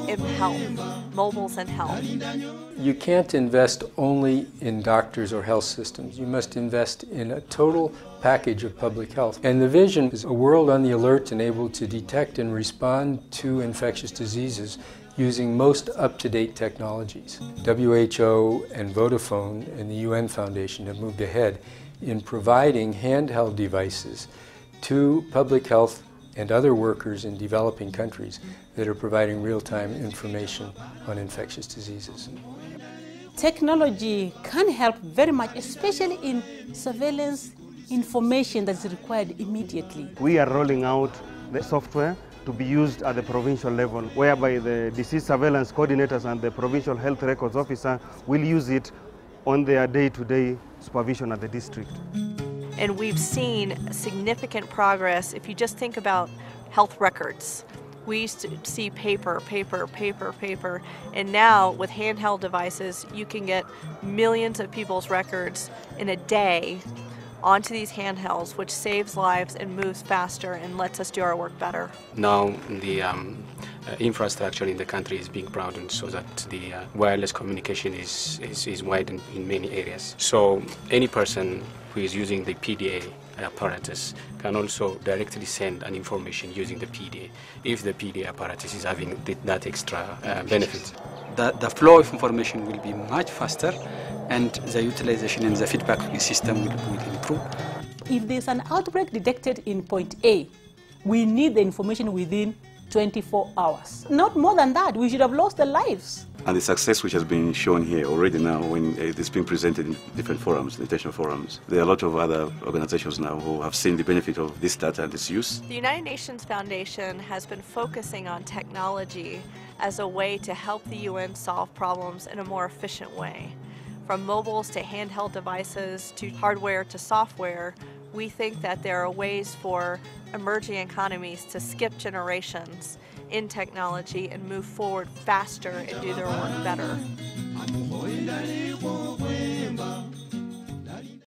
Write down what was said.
In health, mobiles and health. You can't invest only in doctors or health systems. You must invest in a total package of public health. And the vision is a world on the alert and able to detect and respond to infectious diseases using most up-to-date technologies. WHO and Vodafone and the UN Foundation have moved ahead in providing handheld devices to public health and other workers in developing countries that are providing real-time information on infectious diseases. Technology can help very much, especially in surveillance information that's required immediately. We are rolling out the software to be used at the provincial level, whereby the disease surveillance coordinators and the provincial health records officer will use it on their day-to-day supervision at the district. And we've seen significant progress. If you just think about health records, we used to see paper, and now with handheld devices, you can get millions of people's records in a day onto these handhelds, which saves lives and moves faster and lets us do our work better. Now the infrastructure in the country is being broadened so that the wireless communication is widened in many areas. So any person who is using the PDA apparatus can also directly send an information using the PDA if the PDA apparatus is having that extra benefit. The flow of information will be much faster, and the utilization and the feedback system will improve. If there's an outbreak detected in point A, we need the information within 24 hours. Not more than that. We should have lost their lives. And the success which has been shown here already now when it's being presented in different forums, international forums. There are a lot of other organizations now who have seen the benefit of this data and its use. The United Nations Foundation has been focusing on technology as a way to help the UN solve problems in a more efficient way. From mobiles to handheld devices to hardware to software, we think that there are ways for emerging economies to skip generations in technology and move forward faster and do their work better.